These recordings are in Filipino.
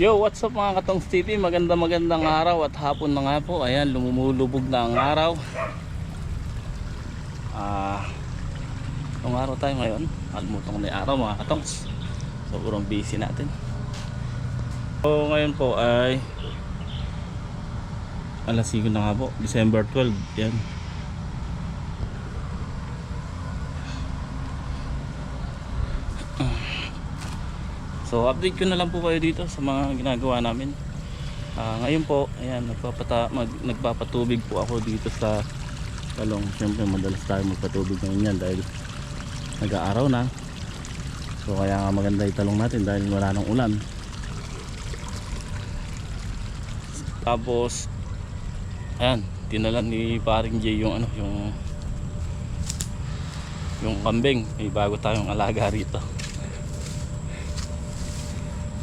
Yo, what's up mga Katongs TV? Magandang araw at hapon na nga po. Ayan, lumulubog na ang araw. Anong araw tayo ngayon? Almutong na yung araw mga Katongs. Sobrang busy natin. So ngayon po ay alas 5 na nga po, December 12. Yan. So update ko na lang po kayo dito sa mga ginagawa namin. Ngayon po, ayan, nagpapatubig po ako dito sa talong. Siyempre madalas tayo magpatubig ngayon yan dahil nag-aaraw na. So kaya nga maganda yung talong natin dahil wala nang ulan. Tapos ayan, tinalan ni paring Jay yung yung kambing. May bago tayong alaga rito.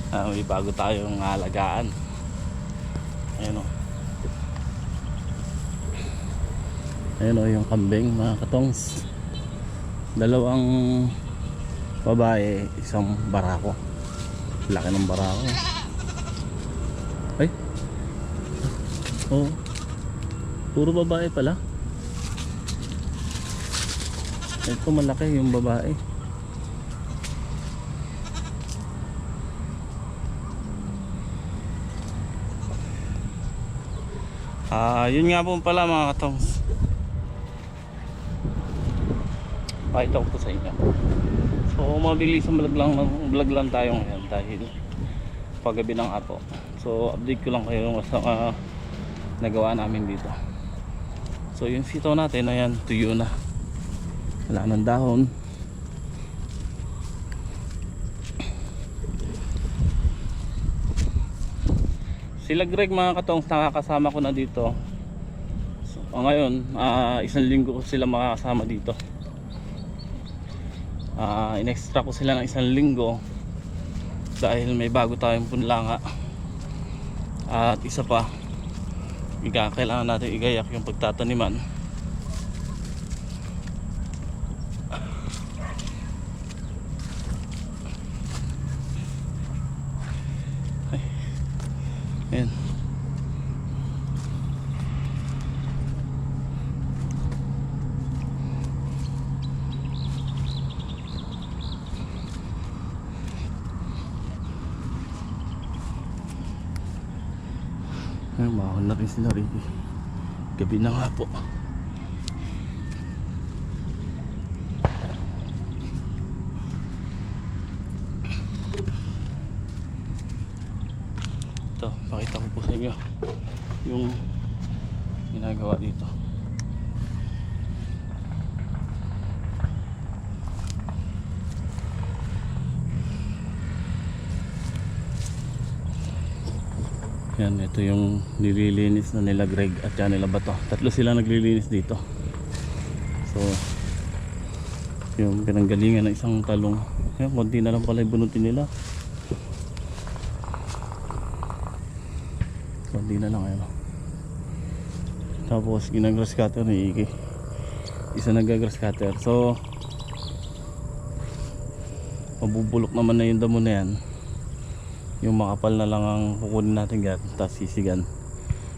May bago tayong alagaan. Ayan o. Ayan o yung kambing mga Katongs. Dalawang babae, isang barako. Laki ng barako. Ay. Oh. Puro babae pala. Ito malaki yung babae. Yun nga po pala mga Katongs. Pakita ko to sa inyo. So mabilis ang vlog lang tayo ngayon dahil paggabi ng apo. So update ko lang kayo sa nagawa namin dito. So yung sitaw natin, ayan, tuyo na. Wala ng dahon. Sila Greg mga Katongs, nakakasama ko na dito. So, ngayon, isang linggo ko sila makakasama dito. In-extra ko sila ng isang linggo dahil may bago tayong punlanga. At isa pa, kailangan natin igayak yung pagtataniman. Ayan. Ayan, mahal na rin sila rin. Gabi na nga po. Ito, pakita ko po sa inyo yung ginagawa dito. Yan, ito yung nililinis na nila Greg at yan nila Bato. Tatlo sila naglilinis dito. So yung pinanggalingan ng isang talong. Yan, konti na lang pala yung bunutin nila. Konti na lang, ayun. Tapos ginagrass cutter ni Iki. Isa nagagrass cutter. So mabubulok naman na yung damo na yan. Yung makapal na lang ang kukunin natin yan, tapos sisigan,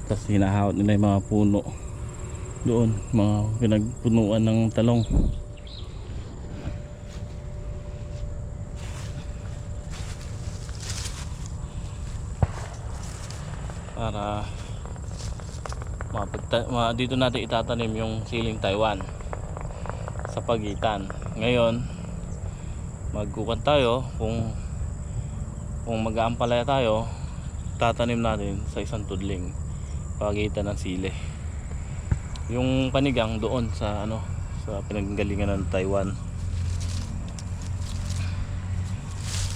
tapos hinahawat nila yung mga puno doon, mga pinagpunuan ng talong. Para dito natin itatanim yung siling Taiwan sa pagitan. Ngayon magkukan tayo kung mag-aampalaya tayo, tatanim natin sa isang tudling pagitan ng sili. Yung panigang doon sa sa pinanggalingan ng Taiwan.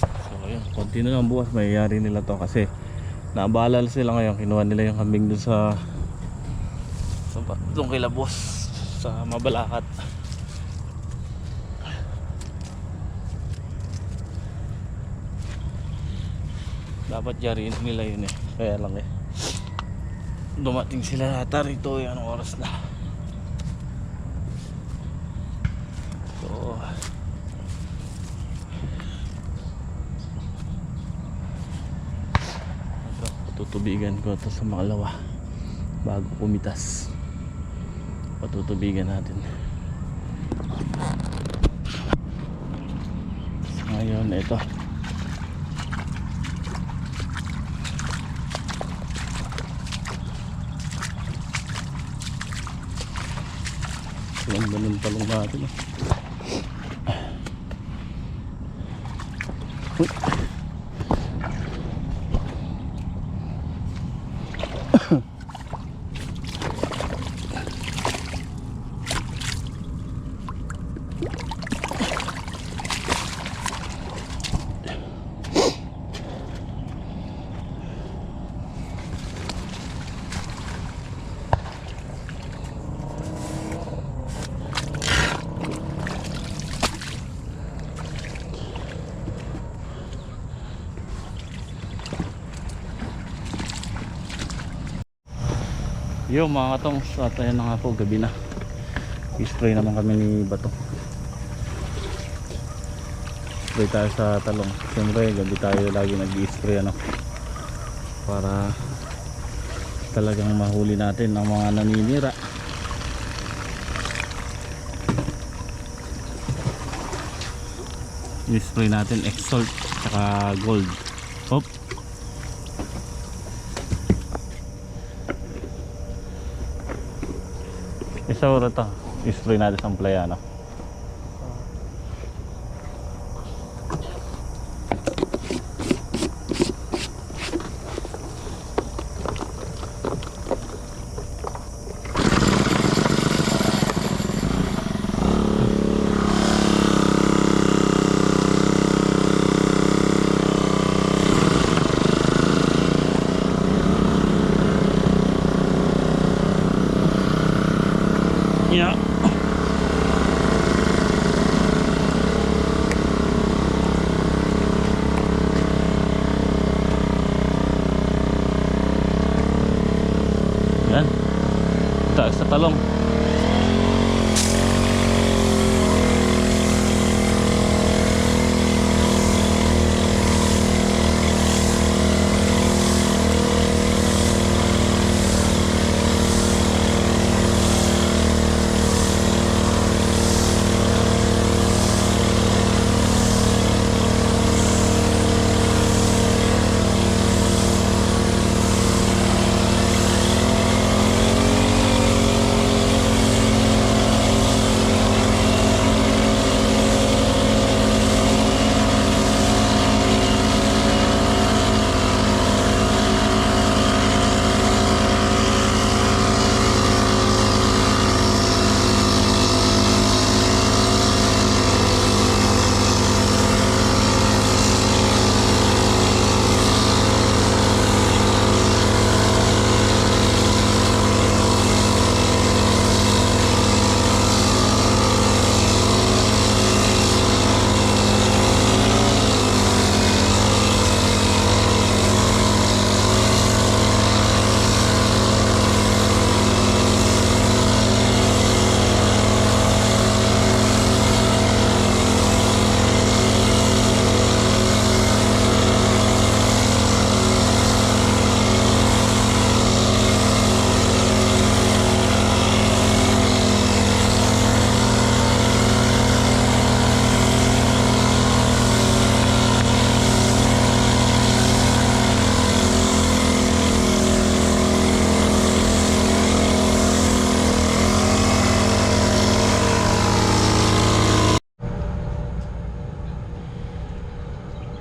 So ayun, konti na lang bukas mayayari nila to kasi naabala sila ngayon. Kinuha nila yung kambing doon doon kay Labos sa Mabalakat. Dapat yariin nila yun eh. Kaya lang dumating sila ata rito. Anong oras na? So tutubigan ko ito sa makalawa bago pumitas. Patutubigan natin. So, ngayon ito ganda ng talong natin. Uy. Yo mga katongs, at ayan na nga po, gabi na. I-spray naman kami ni Bato. Spray tayo sa talong. Siyempre gabi tayo lagi nag-i-spray para talagang mahuli natin ang mga naninira. I-spray natin Exalt saka Gold. Hop. Isa oras ito, i-spray natin sa playa, no? Yeah. Yan. Taas sa talong.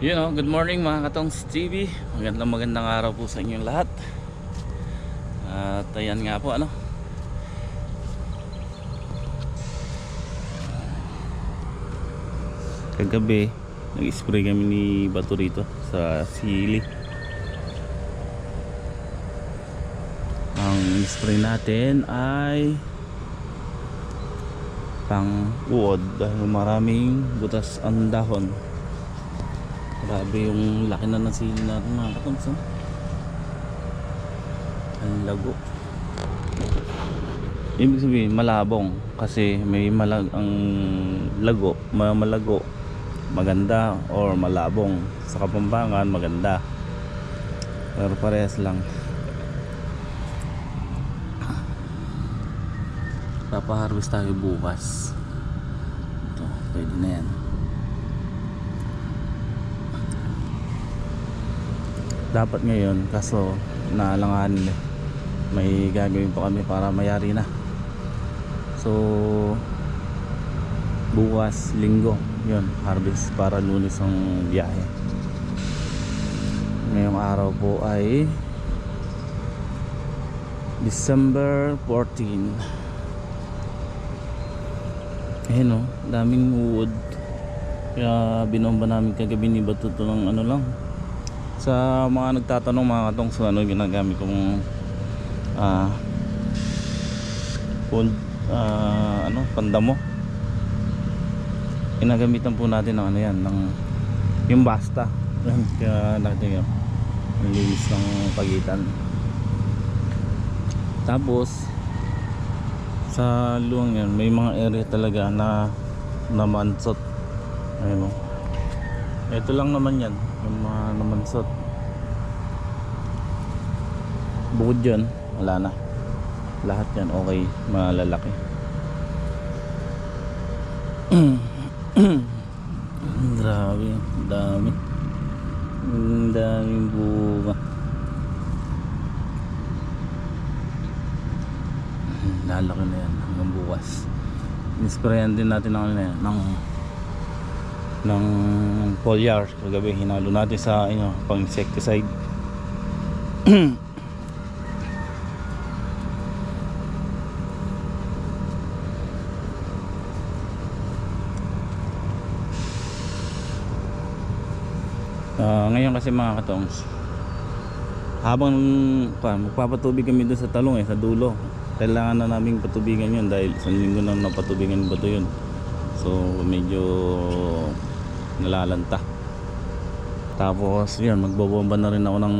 You know, good morning mga Katongs TV. Magandang araw po sa inyong lahat. At ayan nga po kagabi nag-spray kami ni Bato rito sa sili. Ang spray natin ay pang uod dahil maraming butas ang dahon. Grabe yung laki na ng sili natin mga Katongs. Ang lago. Ibig sabihin malabong kasi may ang lago, malago, maganda or malabong. Sa Kapampangan maganda. pero parehas lang. Papaharvest tayo bukas. Ito, pwede na yan. Dapat ngayon, kaso naalanganin eh. May gagawin pa kami para mayari na. So bukas, linggo yun, harvest para Lunes ang biyahe. Ngayong araw po ay December 14. Ayun o, daming wood. Kaya binomba namin kagabi ni Bato to ng ano lang. Sa mga nagtatanong mga katong sa ano ginagamit kong pandamo. Ginagamitan po natin ng ano yan, ng yung basta. Kaya natin yung linis ng pagitan. Tapos sa luwang yan may mga area talaga na namansot. Ayun o, ito lang naman yan yung mga namansot. Bukod dyan wala na, lahat yan okay, malalaki. Grabe, daming bunga. Lalaki na yan hanggang bukas. Nisprayan din natin ng ano yan, ng foliar kagabi. Hinalo natin sa pang insecticide. Ngayon kasi mga katongs, habang magpapatubig kami doon sa talong sa dulo, kailangan na naming patubigan yun dahil isang linggo na napatubigan ba ito yun. So medyo nalalanta. Tapos yun, magbobomba na rin ako ng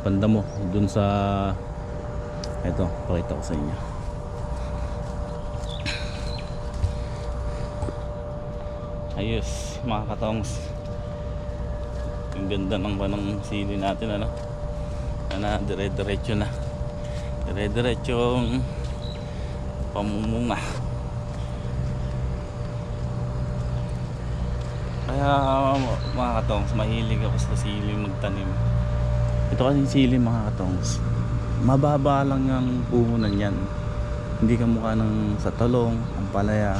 pandamo doon sa ito, pakita ko sa inyo. Ayos mga katongs, ang ganda ng banang sili natin dire-diretso na, dire-diretsong pamumunga. Kaya mga katongs, mahilig ako sa sili magtanim. Ito kasi sili mga katongs, mababa lang ang puhunan yan, hindi kamukha ng sa talong, ampalaya.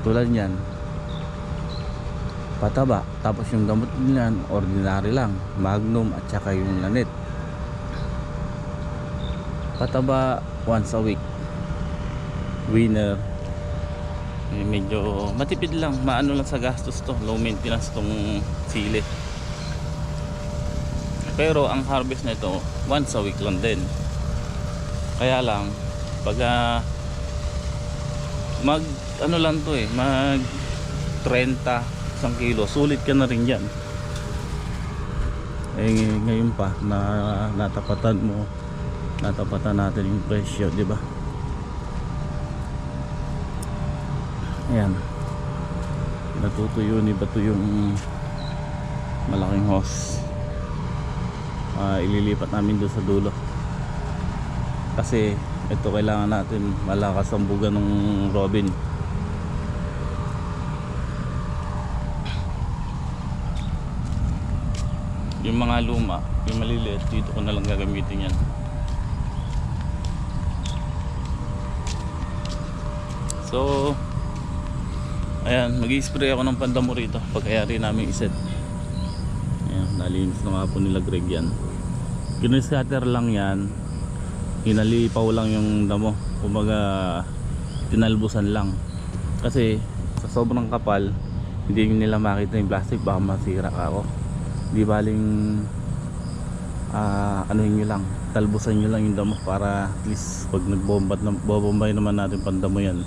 Tulad yan pataba, tapos yung gamot niyan ordinary lang, magnum at saka yung lanit. Pataba once a week, winner. Medyo matipid lang, maano lang sa gastos to, low maintenance tong sili. Pero ang harvest na ito once a week lang din. Kaya lang pag mag ano lang to mag 30 isang kilo, sulit ka na rin yan. Ngayon pa na natapatan natin yung presyo, di ba? Ayan, natutuyo ni Bato yung malaking hose. Ililipat namin doon sa dulo kasi ito kailangan natin malakas ang buga ng robin. Yung mga luma, yung maliliit, dito ko na lang gagamitin yan. So ayan, mag-i-spray ako ng pandamo rito pagkayari namin iset. Ayan, nalinis na nga po nila Greg yan. Kiniscatter lang yan, hinalipaw lang yung damo, kumbaga tinalbusan lang. Kasi sa sobrang kapal, hindi nila makita yung plastic, baka masira ako. Di baling anuhin nyo lang, talbusan nyo lang yung damo para at least pag nagbobombay naman natin pandamo yan.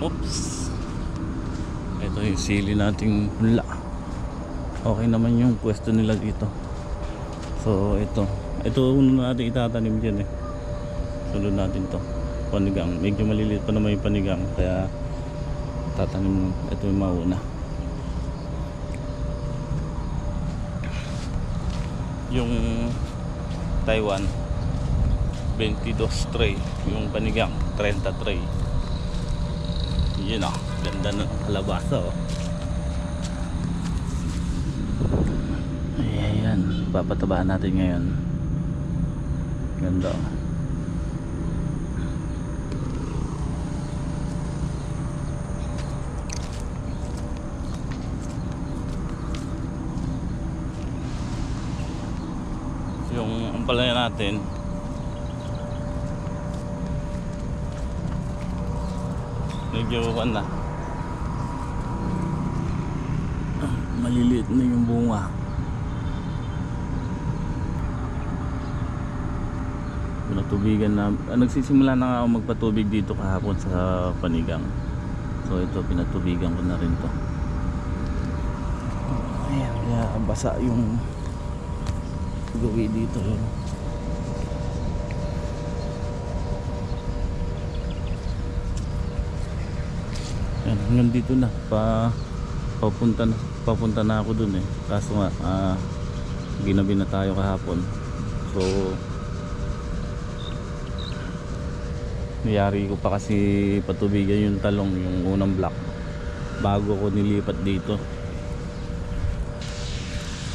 Oops, ito yung sili nating hula. okay naman yung pwesto nila dito. So ito una natin itatanim dyan eh. Sunod natin to, panigang. Medyo maliliit pa naman yung panigang, kaya tatanim ito yung mauna. Yung Taiwan 22 tray, yung panigang 30 tray. Yun ganda ng kalabasa Ayan, papatabaan natin ngayon. Ganda yung ampalaya natin. Medyo maliliit na yung bunga. Pinatubigan na, nagsisimula na nga ako magpatubig dito kahapon sa panigang. So ito, pinatubigan ko na rin to. Ayan, kaya basa yung gawi dito yun. Ayan, hanggang dito na papunta na ako dun eh. Kaso nga ginabi na tayo kahapon. So niyari ko pa kasi patubigan yung talong, yung unang block, bago ko nilipat dito.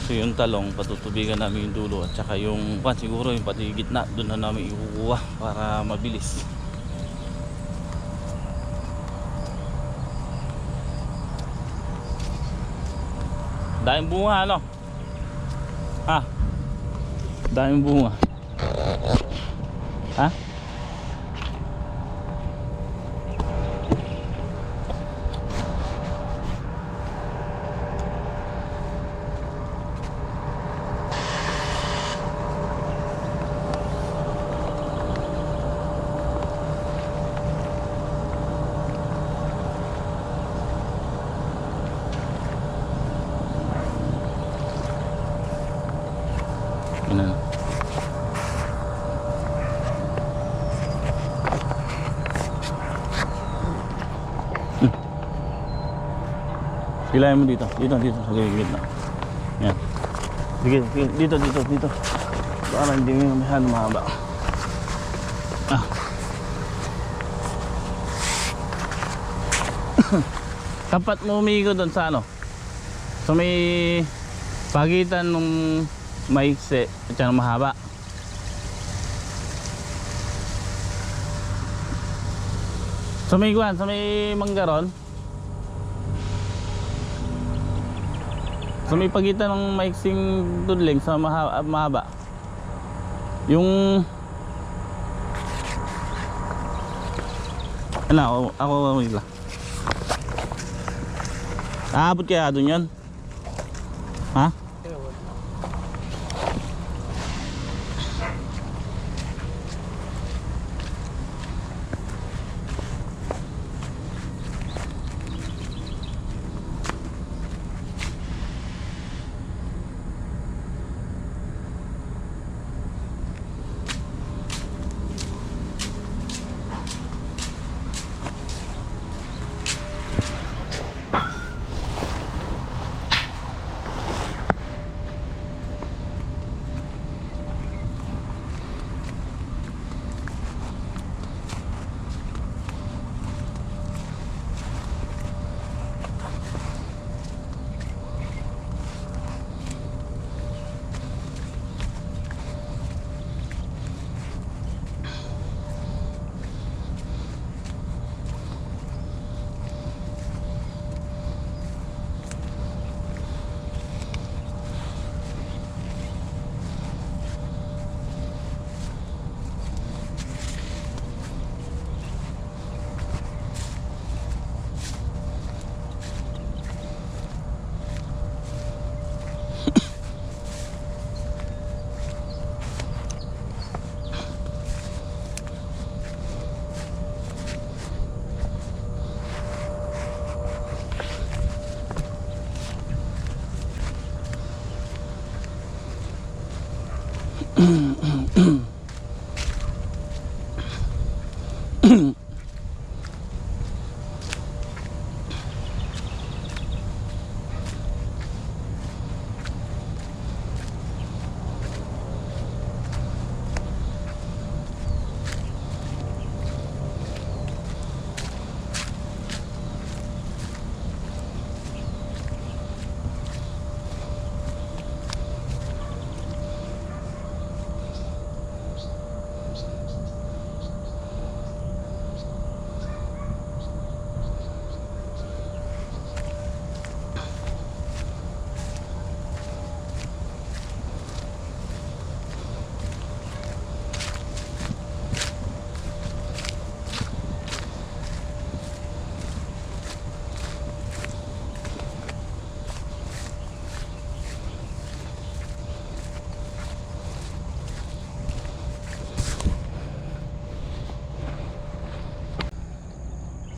So yung talong patutubigan namin yung dulo, at saka yung siguro yung pati gitna doon na namin ikukuha para mabilis. Daming bunga daming bunga Pilayan mo dito sa gilid na. Yan. Sige, dito. Para hindi mo masyadong mahaba. Tapat mo umigo doon sa sa may pagitan ng maikse at saka mahaba. Sa may manggaron. So may pagitan ng maiksing dudling sa mahaba. Yung ako wait lang. Aabot kaya doon yun?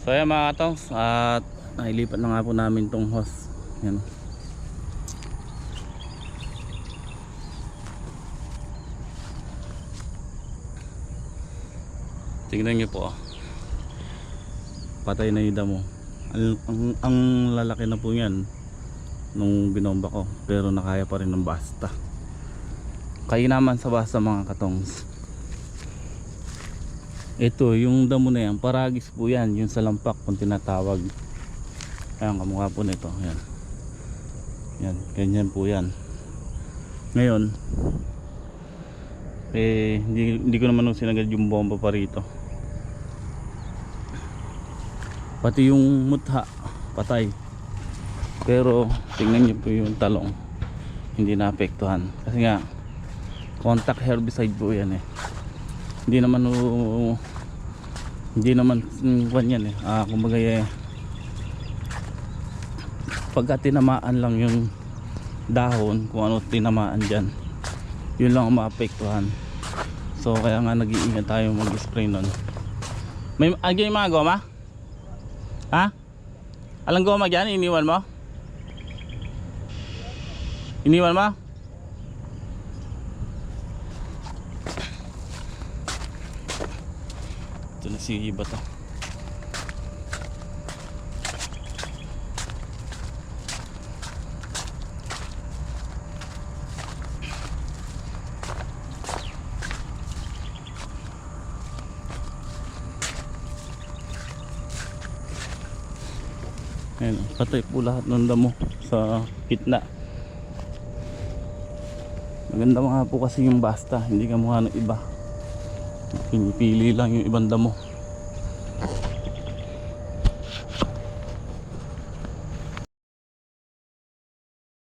So ayan mga katongs, at nailipat na nga po namin tong hose. Yan. Tingnan nyo po, patay na yung damo. Ang lalaki na po yan nung binomba ko, pero nakaya pa rin ng basta. Kaya naman sa basta mga katongs. Ito yung damo na yan, paragis po yan, yung salampak kung tinatawag. Ayan, kamukha po nito. Ayan. Yan, ganyan po yan. Ngayon hindi ko naman sinagad yung bomba pa rito. Pati yung mutha patay, pero tingnan nyo po yung talong, hindi naapektuhan kasi nga contact herbicide po yan eh. Hindi naman yan eh. Kumbaga pagka tinamaan lang yung dahon, kung ano tinamaan dyan, yun lang ang maapektuhan. So kaya nga nag-iingat tayo mag-spray nun. May mga goma? Ha? Alang goma dyan? Iniwan mo? Iniwan mo? Ito na si iba to. Ayan, patay po lahat ng damo sa gitna. Maganda mga po kasi yung basta, hindi ka mukha ng iba. Pinipili lang yung ibang damo.